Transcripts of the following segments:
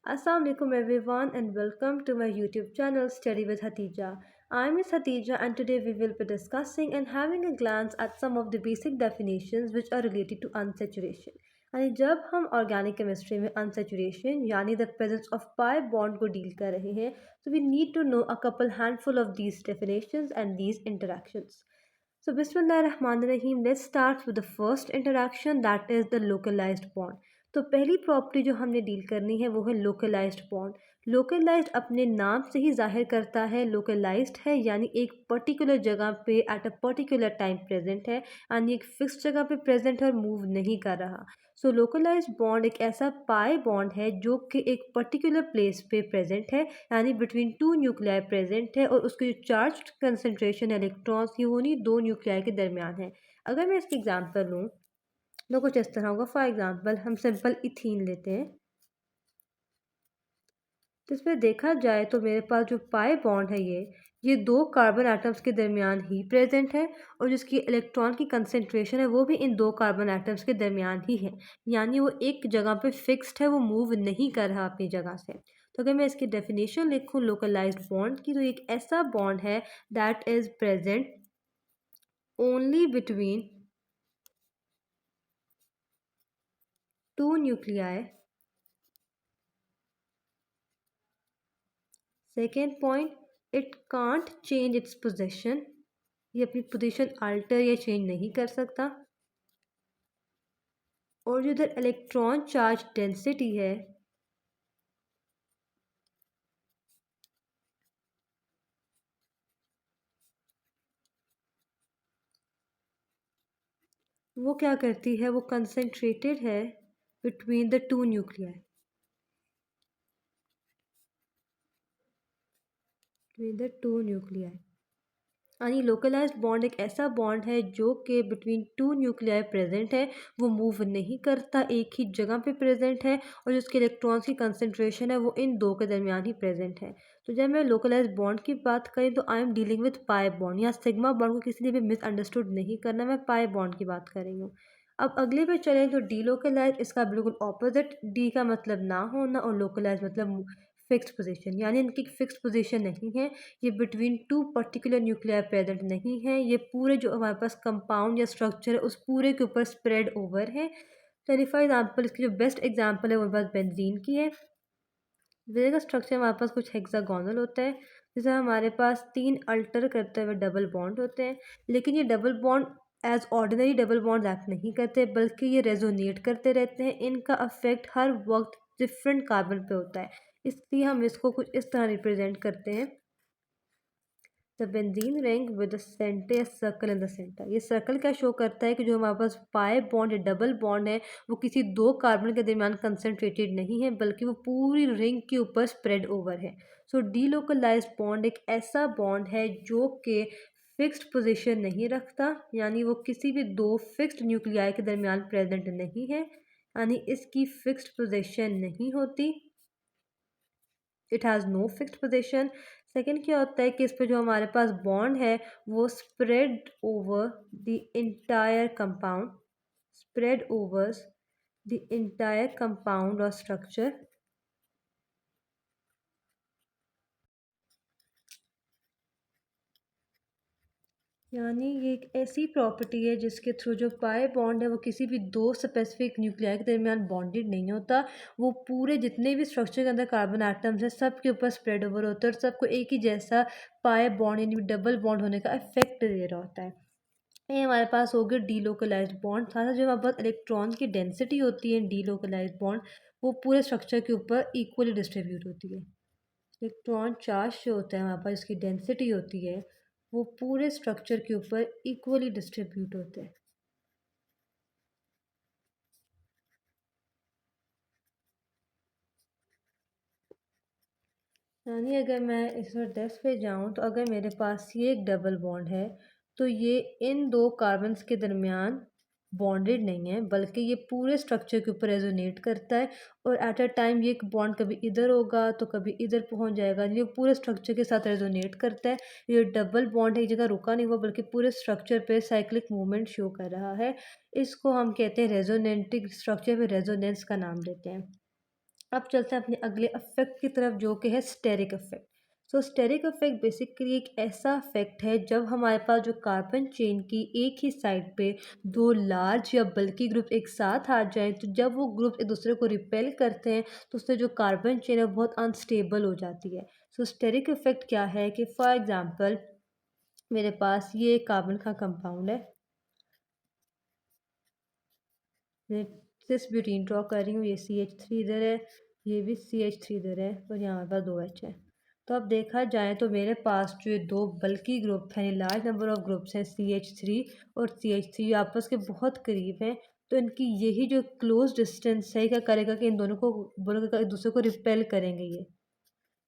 Assalamu alaikum everyone and welcome to my YouTube channel Study with Hatija. I'm Miss Hatija and today we will be discussing and having a glance at some of the basic definitions which are related to unsaturation. यानी जब हम organic chemistry में unsaturation यानी the presence of pi bond को deal कर रहे हैं तो we need to know a couple handful of these definitions and these interactions. So Bismillahirrahmanirrahim, let's start with the first interaction that is the localized bond. तो पहली property जो हमने deal करनी है वो है लोकलाइज्ड बॉन्ड. लोकलाइज्ड अपने नाम से ही जाहिर करता है लोकलाइज्ड है यानी एक पर्टिकुलर जगह पे at a particular time present है यानी एक फिक्स जगह पे प्रेजेंट है और मूव नहीं कर रहा. सो लोकलाइज्ड बॉन्ड एक ऐसा पाई बॉन्ड है जो कि एक पर्टिकुलर प्लेस पे प्रेजेंट है यानी बिटवीन टू न्यूक्लियाई प्रेजेंट है और उसकी जो चार्ज कंसनट्रेशन इलेक्ट्रॉन्स की वो नहीं दो न्यूक्लियाई के दरमियान है. अगर मैं इसकी एग्जांपल लूँ तो कुछ इस तरह होगा. फॉर एग्जांपल हम सिंपल इथीन लेते हैं तो इसमें देखा जाए तो मेरे पास जो पाई बॉन्ड है ये दो कार्बन एटम्स के दरमियान ही प्रेजेंट है और जिसकी इलेक्ट्रॉन की कंसंट्रेशन है वो भी इन दो कार्बन एटम्स के दरमियान ही है यानी वो एक जगह पे फिक्स्ड है, वो मूव नहीं कर रहा अपनी जगह से. तो अगर मैं इसकी डेफिनेशन लिखूँ लोकलाइज्ड बॉन्ड की तो एक ऐसा बॉन्ड है that is present only between two nuclei. Second point, it can't change its position, ये अपनी पोजीशन अल्टर या चेंज नहीं कर सकता. और जो इधर इलेक्ट्रॉन चार्ज डेंसिटी है वो क्या करती है, वो कंसंट्रेटेड है between the two nuclei, between the two nuclei. यानी लोकलाइज्ड बॉन्ड एक ऐसा बॉन्ड है जो कि बिटवीन टू न्यूक्लियाई प्रेजेंट है, वो मूव नहीं करता, एक ही जगह पे प्रेजेंट है और जिसके इलेक्ट्रॉन्स की कंसंट्रेशन है वो इन दो के दरमियान ही प्रेजेंट है. तो जब मैं लोकलाइज्ड बॉन्ड की बात करें तो I am dealing with pi bond. यहाँ सिग्मा बॉन्ड को किसी ने भी मिसअंडरस्टूड नहीं करना, मैं पाई बॉन्ड की बात कर रही हूँ. अब अगले पे चलें तो डी लोकलाइज इसका बिल्कुल ऑपोजिट. डी का मतलब ना होना और लोकलाइज मतलब फिक्स्ड पोजीशन, यानी इनकी फिक्स्ड पोजीशन नहीं है, ये between two particular nuclear present नहीं है, ये पूरे जो हमारे पास कंपाउंड या स्ट्रक्चर है उस पूरे के ऊपर स्प्रेड ओवर है. तो फॉर एग्जाम्पल इसकी जो बेस्ट एग्जाम्पल है वो हमारे पास बेंजीन की है. बेंजीन का स्ट्रक्चर हमारे पास कुछ हेक्सागोनल होता है जिसे हमारे पास तीन अल्टर करते हुए डबल बॉन्ड होते हैं. लेकिन ये double bond as ordinary double bond act नहीं करते बल्कि ये रेजोनेट करते रहते हैं. इनका अफेक्ट हर वक्त डिफरेंट कार्बन पे होता है, इसलिए हम इसको कुछ इस तरह रिप्रेजेंट करते हैं. The benzene ring with the centre या सर्कल इन द सेंटर. ये सर्कल क्या शो करता है कि जो हमारे पास पाई बॉन्ड या डबल बॉन्ड है वो किसी दो कार्बन के दरमियान कंसंट्रेटेड नहीं है बल्कि वो पूरी रिंग के ऊपर स्प्रेड ओवर है. सो डीलोकलाइज्ड बॉन्ड एक ऐसा बॉन्ड है जो कि फिक्स्ड पोजीशन नहीं रखता, यानी वो किसी भी दो फिक्स्ड न्यूक्लियाई के दरमियान प्रेजेंट नहीं है, यानी इसकी फिक्स्ड पोजीशन नहीं होती. It has no fixed position. Second क्या होता है कि इस पे जो हमारे पास बॉन्ड है वो spread over the entire compound, spread overs the entire compound और स्ट्रक्चर. यानी ये एक ऐसी प्रॉपर्टी है जिसके थ्रू जो पाई बॉन्ड है वो किसी भी दो स्पेसिफिक न्यूक्लियाई के दरमियान बॉन्डेड नहीं होता, वो पूरे जितने भी स्ट्रक्चर के अंदर कार्बन एटम्स हैं सब के ऊपर स्प्रेड ओवर होता है और सबको एक ही जैसा पाई बॉन्ड यानी डबल बॉन्ड होने का इफेक्ट दे रहा होता है. ये हमारे पास हो गया डीलोकलाइज्ड बॉन्ड. साथ जो हमारे पास इलेक्ट्रॉन की डेंसिटी होती है डीलोकलाइज्ड बॉन्ड वो पूरे स्ट्रक्चर के ऊपर इक्वली डिस्ट्रीब्यूट होती है. इलेक्ट्रॉन चार्ज जो होता है हमारे पास इसकी डेंसिटी होती है वो पूरे स्ट्रक्चर के ऊपर इक्वली डिस्ट्रीब्यूट होते हैं. यानी अगर मैं इस बार डेस्क पे जाऊँ तो अगर मेरे पास ये एक डबल बॉन्ड है तो ये इन दो कार्बन्स के दरमियान बॉन्डेड नहीं है बल्कि ये पूरे स्ट्रक्चर के ऊपर रेजोनेट करता है और एट अ टाइम ये एक बॉन्ड कभी इधर होगा तो कभी इधर पहुंच जाएगा, ये पूरे स्ट्रक्चर के साथ रेजोनेट करता है. ये डबल बॉन्ड है एक जगह रुका नहीं हुआ बल्कि पूरे स्ट्रक्चर पे साइक्लिक मूवमेंट शो कर रहा है. इसको हम कहते हैं रेजोनेटिक स्ट्रक्चर, पे रेजोनेंस का नाम देते हैं. अब चलते हैं अपने अगले इफेक्ट की तरफ, जो कि है स्टेरिक इफेक्ट। सो स्टेरिक इफेक्ट बेसिकली एक ऐसा इफेक्ट है जब हमारे पास जो कार्बन चेन की एक ही साइड पे दो लार्ज या बल्कि ग्रुप एक साथ आ जाएं, तो जब वो ग्रुप एक दूसरे को रिपेल करते हैं तो उससे जो कार्बन चेन है बहुत अनस्टेबल हो जाती है। सो स्टेरिक इफेक्ट क्या है कि फॉर एग्जांपल मेरे पास ये कार्बन का कंपाउंड है, मैं सिस ब्यूटीन ड्रॉ कर रही हूँ, ये CH3 इधर है, ये भी CH3 इधर है और यहाँ हमारे पास 2H है। तो अब देखा जाए तो मेरे पास जो ये दो बल्कि ग्रुप हैं, लार्ज नंबर ऑफ ग्रुप्स हैं CH3 और CH3 आपस के बहुत करीब हैं। तो इनकी यही जो क्लोज डिस्टेंस है क्या करेगा कि इन दोनों को बोलेगा एक दूसरे को रिपेल करेंगे। ये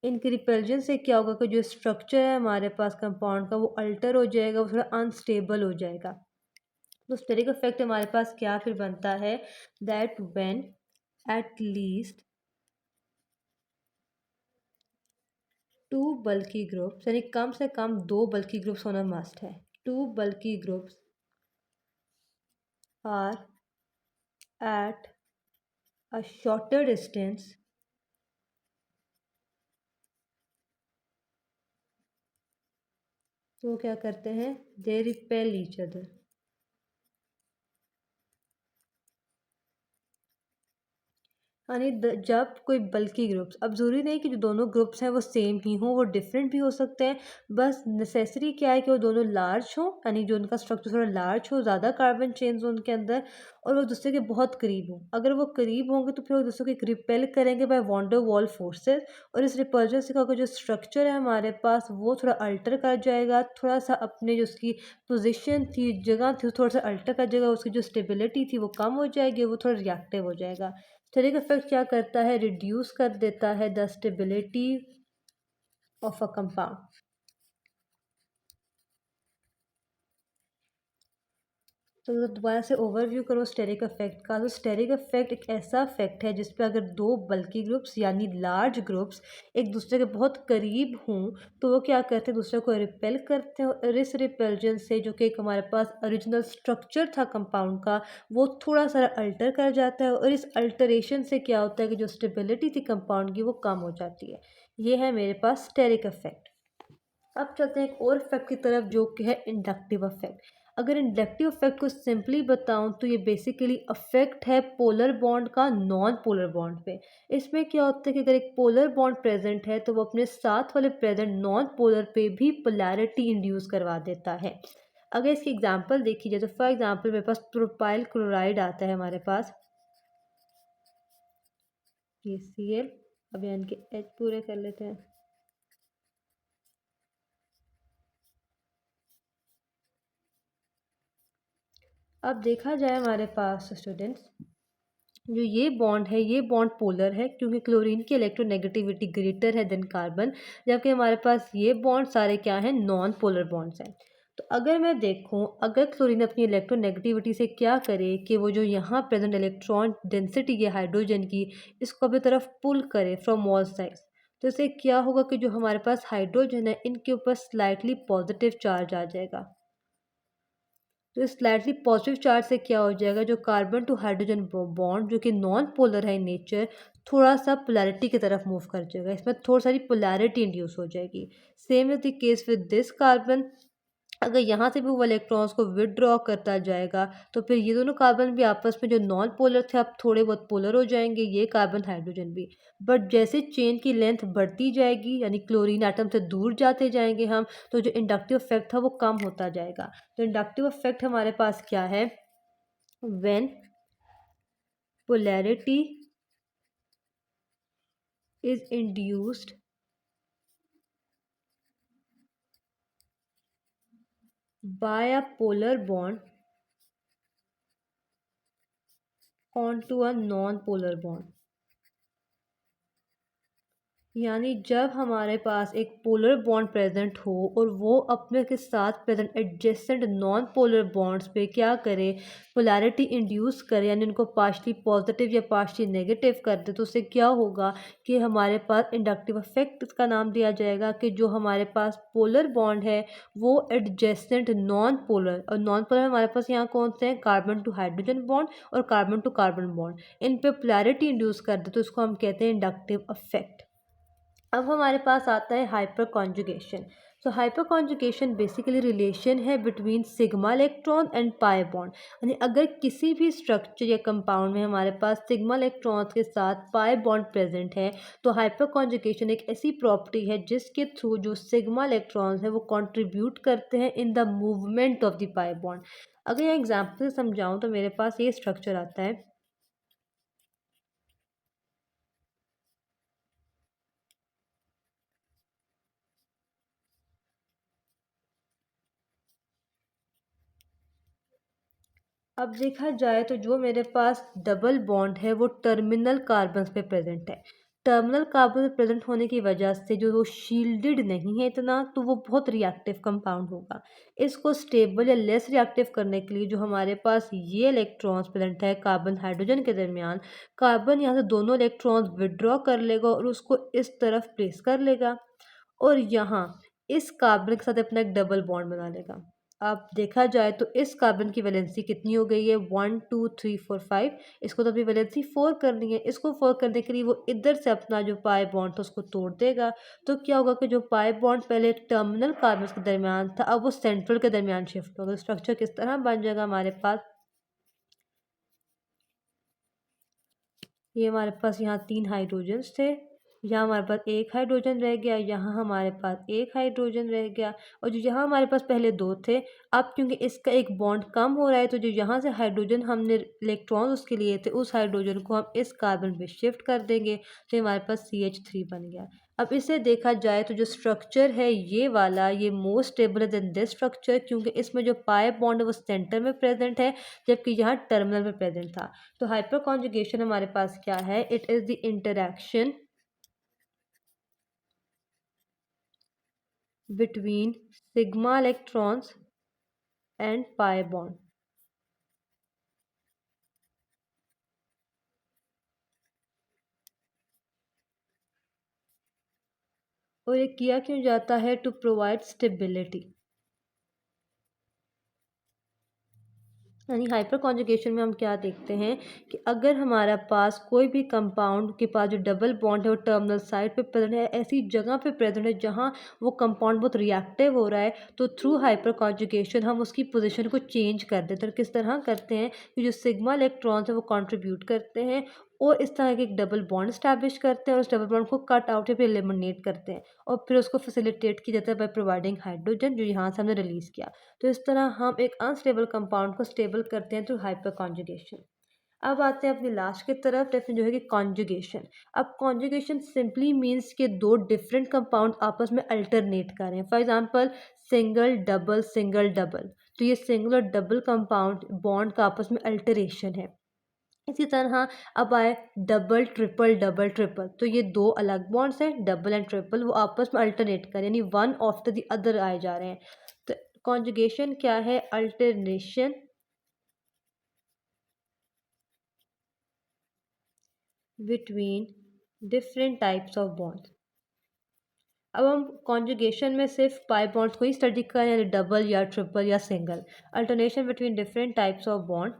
इनके रिपेल्जन से क्या होगा कि जो स्ट्रक्चर है हमारे पास कंपाउंड का वो अल्टर हो जाएगा, वो थोड़ा अनस्टेबल हो जाएगा। तो स्टेरिक इफेक्ट हमारे पास क्या फिर बनता है, that when at least two bulky groups, यानी कम से कम दो बल्कि ग्रुप्स होना मस्ट है, two bulky groups are at a shorter distance, तो क्या करते हैं, दे रिपेल ईच अदर। यानी जब कोई बल्कि ग्रुप्स, अब ज़रूरी नहीं कि जो दोनों ग्रुप्स हैं वो सेम ही हों, वो डिफरेंट भी हो सकते हैं। बस नेसेसरी क्या है कि वो दोनों लार्ज हों, यानी जो उनका स्ट्रक्चर थोड़ा लार्ज हो, ज़्यादा कार्बन चेन्स हो उनके अंदर, और वो दूसरे के बहुत करीब हों। अगर वो करीब होंगे तो फिर वो दूसरे को एक रिपेल करेंगे बाय वॉन्डर वॉल फोर्सेज, और इस रिपल्जन से क्या होगा, जो स्ट्रक्चर है हमारे पास वो थोड़ा अल्टर कर जाएगा, थोड़ा सा अपने जो उसकी पोजिशन थी, जगह थी, थोड़ा सा अल्टर कर जाएगा, उसकी जो स्टेबिलिटी थी वो कम हो जाएगी, वो थोड़ा रिएक्टिव हो जाएगा। स्टेरिक इफेक्ट क्या करता है, रिड्यूस कर देता है the stability of a compound. तो दोबारा से ओवरव्यू करो स्टेरिक इफेक्ट का। तो स्टेरिक इफेक्ट एक ऐसा इफेक्ट है जिसपे अगर दो बल्कि ग्रुप्स यानी लार्ज ग्रुप्स एक दूसरे के बहुत करीब हों तो वो क्या करते हैं, दूसरे को रिपेल करते हैं, और इस रिपेल्जन से जो कि एक हमारे पास ओरिजिनल स्ट्रक्चर था कंपाउंड का वो थोड़ा सा अल्टर कर जाता है, और इस अल्टरेशन से क्या होता है कि जो स्टेबिलिटी थी कंपाउंड की वो कम हो जाती है। ये है मेरे पास स्टेरिक इफेक्ट। अब चलते हैं एक और इफेक्ट की तरफ जो कि है इंडक्टिव इफेक्ट। अगर इंडक्टिव इफेक्ट को सिंपली बताऊं तो ये बेसिकली इफेक्ट है पोलर बॉन्ड का नॉन पोलर बॉन्ड पे। इसमें क्या होता है कि अगर एक पोलर बॉन्ड प्रेजेंट है तो वो अपने साथ वाले प्रेजेंट नॉन पोलर पे भी पोलैरिटी इंड्यूस करवा देता है। अगर इसकी एग्जांपल देखी जाए तो फॉर एग्जांपल मेरे पास प्रोपाइल क्लोराइड आता है हमारे पास, ये Cl, अब यहाँ इनके H पूरे कर लेते हैं। अब देखा जाए हमारे पास स्टूडेंट्स, जो ये बॉन्ड है ये बॉन्ड पोलर है क्योंकि क्लोरीन की इलेक्ट्रोनेगेटिविटी ग्रेटर है देन कार्बन, जबकि हमारे पास ये बॉन्ड सारे क्या हैं, नॉन पोलर बॉन्ड्स हैं। तो अगर मैं देखूं, अगर क्लोरीन अपनी इलेक्ट्रोनेगेटिविटी से क्या करे कि वो जो यहाँ प्रेजेंट इलेक्ट्रॉन डेंसिटी है हाइड्रोजन की, इसको अपनी तरफ पुल करे फ्रॉम ऑल साइड्स, तो इससे क्या होगा कि जो हमारे पास हाइड्रोजन है इनके ऊपर स्लाइटली पॉजिटिव चार्ज आ जाएगा। तो स्लाइटली पॉजिटिव चार्ज से क्या हो जाएगा, जो कार्बन टू हाइड्रोजन बॉन्ड जो कि नॉन पोलर है इन नेचर, थोड़ा सा पोलैरिटी की तरफ मूव कर जाएगा, इसमें थोड़ी सारी पोलैरिटी इंड्यूस हो जाएगी। Same is the case with this carbon, अगर यहाँ से भी वो इलेक्ट्रॉन्स को विदड्रॉ करता जाएगा तो फिर ये दोनों कार्बन भी आपस में जो नॉन पोलर थे अब थोड़े बहुत पोलर हो जाएंगे, ये कार्बन हाइड्रोजन भी। बट जैसे चेन की लेंथ बढ़ती जाएगी यानी क्लोरीन एटम से दूर जाते जाएंगे हम, तो जो इंडक्टिव इफेक्ट था वो कम होता जाएगा। तो इंडक्टिव इफेक्ट हमारे पास क्या है, when polarity is induced by a polar bond onto a non-polar bond, यानी जब हमारे पास एक पोलर बॉन्ड प्रेजेंट हो और वो अपने के साथ present adjacent non polar bonds पे क्या करे, पोलैरिटी इंड्यूस करे, यानी उनको पार्शली पॉजिटिव या पार्शली नेगेटिव कर दे, तो उससे क्या होगा कि हमारे पास इंडक्टिव इफेक्ट का नाम दिया जाएगा कि जो हमारे पास पोलर बॉन्ड है वो एडजेसेंट नॉन पोलर, और नॉन पोलर हमारे पास यहाँ कौन से हैं, कार्बन टू हाइड्रोजन बॉन्ड और कार्बन टू कार्बन बॉन्ड, इन पे पोलैरिटी इंड्यूस कर दे तो उसको हम कहते हैं इंडक्टिव इफेक्ट। अब हमारे पास आता है हाइपर कॉन्जुगेशन। तो हाइपर कॉन्जुगेशन बेसिकली रिलेशन है between sigma electron and pi bond, यानी अगर किसी भी स्ट्रक्चर या कंपाउंड में हमारे पास सिग्मा इलेक्ट्रॉन्स के साथ पाई बॉन्ड प्रेजेंट है तो हाइपर कॉन्जुगेशन एक ऐसी प्रॉपर्टी है जिसके थ्रू जो सिग्मा इलेक्ट्रॉन्स है वो कंट्रीब्यूट करते हैं in the movement of the pi bond. अगर यहाँ एग्जाम्पल से समझाऊँ तो मेरे पास ये स्ट्रक्चर आता है। अब देखा जाए तो जो मेरे पास डबल बॉन्ड है वो टर्मिनल कार्बन्स पे प्रेजेंट है। टर्मिनल कार्बन पे प्रेजेंट होने की वजह से जो वो शील्डेड नहीं है इतना, तो वो बहुत रिएक्टिव कंपाउंड होगा। इसको स्टेबल या लेस रिएक्टिव करने के लिए जो हमारे पास ये इलेक्ट्रॉन्स प्रेजेंट है कार्बन हाइड्रोजन के दरमियान, कार्बन यहाँ से दोनों इलेक्ट्रॉन्स विड्रॉ कर लेगा और उसको इस तरफ प्लेस कर लेगा और यहाँ इस कार्बन के साथ अपना एक डबल बॉन्ड बना लेगा। अब देखा जाए तो इस कार्बन की वैलेंसी कितनी हो गई है, 1 2 3 4 5। इसको तो अपनी वैलेंसी 4 करनी है। इसको 4 करने के लिए वो इधर से अपना जो पाई बॉन्ड था उसको तोड़ देगा। तो क्या होगा कि जो पाई बॉन्ड पहले टर्मिनल कार्बन के दरमियान था अब वो सेंट्रल के दरमियान शिफ्ट होगा। स्ट्रक्चर किस तरह बन जाएगा हमारे पास, ये हमारे पास यहाँ 3 हाइड्रोजन्स थे, यहाँ हमारे पास एक हाइड्रोजन रह गया, यहाँ हमारे पास एक हाइड्रोजन रह गया, और जो यहाँ हमारे पास पहले दो थे, अब क्योंकि इसका एक बॉन्ड कम हो रहा है तो जो यहाँ से हाइड्रोजन हमने इलेक्ट्रॉन उसके लिए थे उस हाइड्रोजन को हम इस कार्बन पे शिफ्ट कर देंगे, तो हमारे पास CH3 बन गया। अब इसे देखा जाए तो जो स्ट्रक्चर है ये वाला, ये more stable then this structure, क्योंकि इसमें जो पाई बॉन्ड है वो सेंटर में प्रेजेंट है जबकि यहाँ टर्मिनल में प्रेजेंट था। तो हाइपर कॉन्जुगेशन हमारे पास क्या है, it is the interaction between sigma electrons and pi bond. और ये किया क्यों जाता है, टू प्रोवाइड स्टेबिलिटी। यानी हाइपर कॉन्जुगेशन में हम क्या देखते हैं कि अगर हमारा पास कोई भी कंपाउंड के पास जो डबल बॉन्ड है वो टर्मिनल साइड पे प्रेजेंट है, ऐसी जगह पे प्रेजेंट है जहाँ वो कंपाउंड बहुत रिएक्टिव हो रहा है, तो थ्रू हाइपर कॉन्जुगेशन हम उसकी पोजीशन को चेंज कर देते हैं। और किस तरह करते हैं कि जो सिग्मा इलेक्ट्रॉन्स है वो कंट्रीब्यूट करते हैं और इस तरह के एक डबल बॉन्ड स्टैब्लिश करते हैं और उस डबल बॉन्ड को कट आउट या फिर एलिमिनेट करते हैं और फिर उसको फैसिलिटेट किया जाता है बाय प्रोवाइडिंग हाइड्रोजन जो यहाँ से हमने रिलीज़ किया। तो इस तरह हम एक अनस्टेबल कंपाउंड को स्टेबल करते हैं थ्रू हाइपर कॉन्जुगेशन। अब आते हैं अपनी लास्ट की तरफ, डेफिनेशन जो है कि कॉन्जुगेशन। अब कॉन्जुगेशन सिंपली मीन्स कि दो डिफरेंट कंपाउंड आपस में अल्टरनेट कर रहे हैं। For example single double single double, तो ये सिंगल और डबल कंपाउंड बॉन्ड का आपस में अल्टरेशन है। इसी तरह अब आए डबल ट्रिपल डबल ट्रिपल, तो ये दो अलग बॉन्ड्स हैं डबल एंड ट्रिपल, वो आपस में अल्टरनेट कर यानी वन आफ्टर द अदर आए जा रहे हैं। तो कॉन्जुगेशन क्या है, alternation between different types of bonds. अब हम कॉन्जुगेशन में सिर्फ पाई बॉन्ड्स को ही स्टडी करें यानी डबल या ट्रिपल या single. Alternation between different types of bond,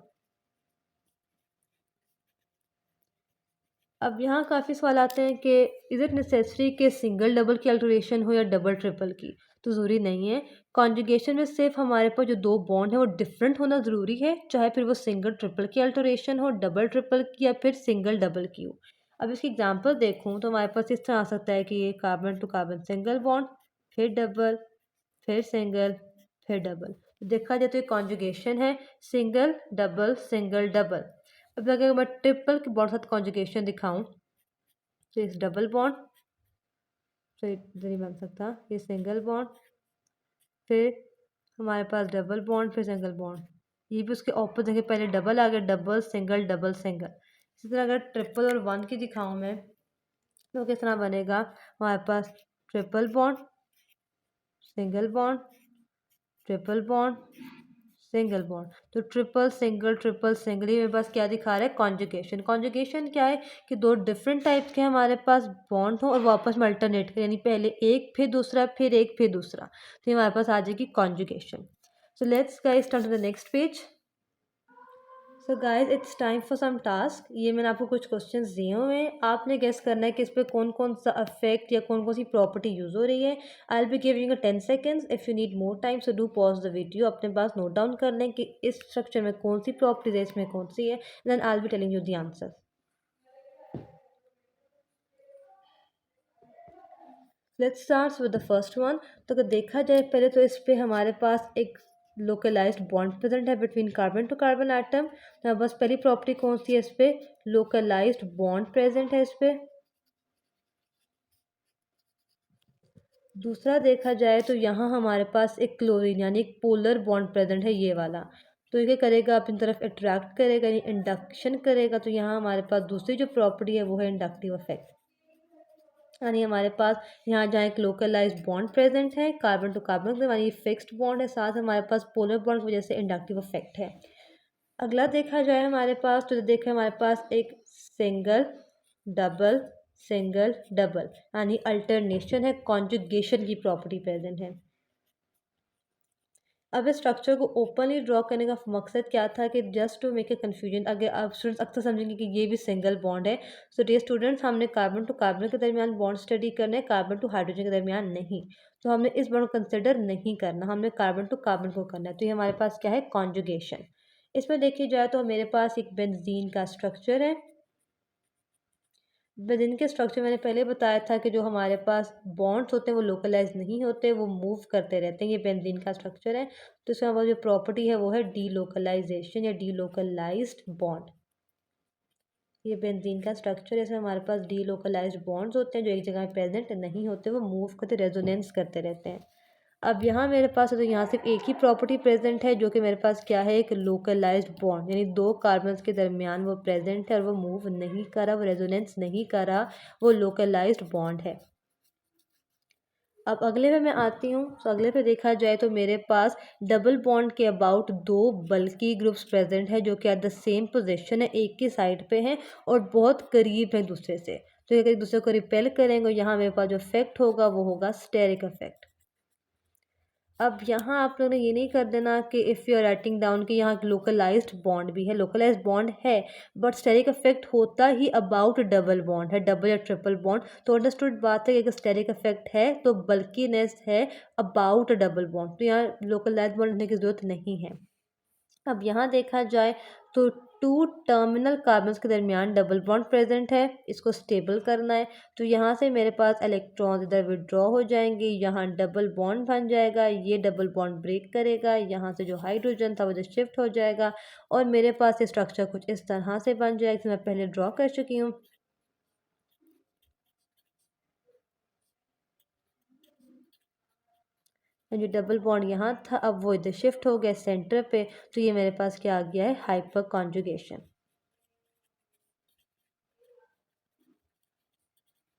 अब यहाँ काफ़ी सवाल आते हैं कि इज़ इट नेसेसरी कि सिंगल डबल की अल्टरेशन हो या डबल ट्रिपल की, तो ज़रूरी नहीं है। कॉन्जुगेशन में सिर्फ हमारे पास जो दो बॉन्ड है वो डिफरेंट होना ज़रूरी है, चाहे फिर वो सिंगल ट्रिपल की अल्टरेशन हो, डबल ट्रिपल की या फिर सिंगल डबल की हो। अब इसकी एग्जांपल देखूँ तो हमारे पास इस तरह आ सकता है कि ये carbon to carbon single bond, फिर डबल, फिर सिंगल, फिर डबल। देखा जाए तो ये कॉन्जुगेशन है, सिंगल डबल। अब अगर मैं ट्रिपल के बॉन्ड साथ कॉन्जुगेशन दिखाऊं तो इस डबल बॉन्ड, तो इधर नहीं बन सकता, ये सिंगल बॉन्ड, फिर हमारे पास डबल बॉन्ड, फिर सिंगल बॉन्ड, ये भी उसके ऑपोजिट देखिए, पहले डबल आ गया, डबल सिंगल डबल सिंगल। इसी तरह अगर ट्रिपल और वन की दिखाऊं मैं तो किस तरह बनेगा, हमारे पास triple bond, single bond, triple bond, single bond. तो ट्रिपल सिंगल, ये मेरे पास क्या दिखा रहा है, कॉन्जुगेशन। कॉन्जुगेशन क्या है कि दो डिफरेंट टाइप्स के हमारे पास बॉन्ड हो और वो आपस में अल्टरनेट करें, यानी पहले एक फिर दूसरा फिर एक फिर दूसरा, तो ये हमारे पास आ जाएगी conjugation. So let's guys turn to the next page. So guys it's time for some task. ये मैंने आपको कुछ क्वेश्चंस दिए हुए हैं, आपने गेस करना है कि इस पर कौन कौन सा इफेक्ट या कौन कौन सी प्रॉपर्टी यूज़ हो रही है। आई will be giving 10 seconds, if you need more time so do pause the video, अपने पास नोट डाउन कर लें कि इस स्ट्रक्चर में कौन सी प्रॉपर्टीज है, इसमें कौन सी है, then I will be telling you the answer. Let's start with the first one. तो अगर देखा जाए पहले तो इस पे हमारे पास एक लोकलाइज्ड बॉन्ड प्रेजेंट है between carbon to carbon atom. तो बस पहली प्रॉपर्टी कौन सी है, इस पे लोकलाइज्ड बॉन्ड प्रेजेंट है इस पे। दूसरा देखा जाए तो यहाँ हमारे पास एक क्लोरीन यानी एक पोलर बॉन्ड प्रेजेंट है, ये वाला। तो ये क्या करेगा, अपनी तरफ अट्रैक्ट करेगा यानी इंडक्शन करेगा। तो यहाँ हमारे पास दूसरी जो प्रॉपर्टी है वो है इंडक्टिव इफेक्ट, यानी हमारे पास यहाँ जहाँ एक लोकलाइज्ड बॉन्ड प्रेजेंट है कार्बन टू कार्बन, यानी फिक्स्ड बॉन्ड है, साथ हमारे पास पोलर बॉन्ड की वजह से इंडक्टिव इफेक्ट है। अगला देखा जाए हमारे पास, तो देखा हमारे पास एक सिंगल डबल सिंगल डबल, यानी अल्टरनेशन है, कॉन्जुगेशन की प्रॉपर्टी प्रेजेंट है। अब इस स्ट्रक्चर को ओपनली ड्रॉ करने का मकसद क्या था कि just to make a confusion, अगर आप स्टूडेंट्स अक्सर समझेंगे कि ये भी सिंगल बॉन्ड है। सो डियर स्टूडेंट्स, हमने कार्बन टू कार्बन के दरमियान बॉन्ड स्टडी करना है, कार्बन टू हाइड्रोजन के दरमियान नहीं। तो हमने इस बॉन्ड को कंसिडर नहीं करना, हमने कार्बन टू कार्बन को करना है। तो ये हमारे पास क्या है, कॉन्जुगेशन। इसमें देखी जाए तो मेरे पास एक बेंजीन का स्ट्रक्चर है। बेंजीन के स्ट्रक्चर मैंने पहले बताया था कि जो हमारे पास बॉन्ड्स होते हैं वो लोकलाइज नहीं होते, वो मूव करते रहते हैं। ये बेंजीन का स्ट्रक्चर है। तो इसमें हमारी जो प्रॉपर्टी है वो है डीलोकलाइजेशन या डीलोकलाइज्ड बॉन्ड। ये बेंजीन का स्ट्रक्चर है, इसमें हमारे पास डीलोकलाइज्ड बॉन्ड्स होते हैं जो एक जगह में प्रेजेंट नहीं होते, वो मूव करते रेजोनेंस करते रहते हैं। अब यहाँ मेरे पास है तो यहाँ सिर्फ एक ही प्रॉपर्टी प्रेजेंट है जो कि मेरे पास क्या है, एक लोकलाइज्ड बॉन्ड, यानी दो कार्बन्स के दरमियान वो प्रेजेंट है और वो मूव नहीं कर रहा, वो रेजोनेंस नहीं कर रहा, वो लोकलाइज्ड बॉन्ड है। अब अगले पे मैं आती हूँ। तो अगले पे देखा जाए तो मेरे पास डबल बॉन्ड के अबाउट दो बल्कि ग्रुप्स प्रेजेंट है जो कि एट द सेम पोजीशन है, एक की साइड पे हैं और बहुत करीब हैं दूसरे से। तो ये एक दूसरे को रिपेल करेंगे, यहाँ मेरे पास जो इफेक्ट होगा वो होगा स्टेरिक इफेक्ट। अब यहाँ आप लोगों ने ये नहीं कर देना कि if you are writing down कि यहाँ लोकलाइज्ड बॉन्ड भी है, लोकलाइज्ड बॉन्ड है बट स्टेरिक इफेक्ट होता ही अबाउट डबल बॉन्ड है, डबल या ट्रिपल बॉन्ड। तो अंडरस्टूड बात है कि अगर स्टेरिक इफेक्ट है तो बल्कीनेस है अबाउट डबल बॉन्ड, तो यहाँ लोकलाइज्ड बॉन्ड होने की ज़रूरत नहीं है। अब यहाँ देखा जाए तो टू टर्मिनल कार्बन्स के दरमियान डबल बॉन्ड प्रेजेंट है, इसको स्टेबल करना है। तो यहाँ से मेरे पास इलेक्ट्रॉन इधर विड्रॉ हो जाएंगे, यहाँ डबल बॉन्ड बन जाएगा, ये डबल बॉन्ड ब्रेक करेगा, यहाँ से जो हाइड्रोजन था वो जो शिफ्ट हो जाएगा और मेरे पास ये स्ट्रक्चर कुछ इस तरह से बन जाएगा, जिसे मैं पहले ड्रॉ कर चुकी हूँ। जो डबल बॉन्ड यहाँ था अब वो इधर शिफ्ट हो गया सेंटर पे, तो ये मेरे पास क्या आ गया है, hyper conjugation.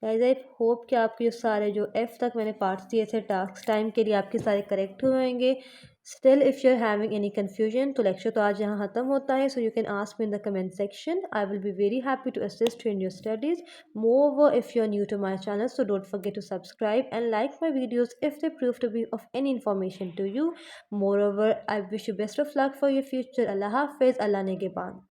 Guys I hope कि आपके जो सारे जो एफ तक मैंने पार्ट्स दिए थे टास्क टाइम के लिए आपके सारे करेक्ट हुए होंगे। Still if you are having any confusion तो लेक्चर तो आज यहाँ ख़त्म होता है। So you can ask me in the comment section, I will be very happy to assist you in your studies. More if you are new to my channel so don't forget to subscribe and like my videos if they prove to be of any information to you. Moreover I wish you best of luck for your future. अल्लाह हाफिज़, अल्लाह ने के बाद।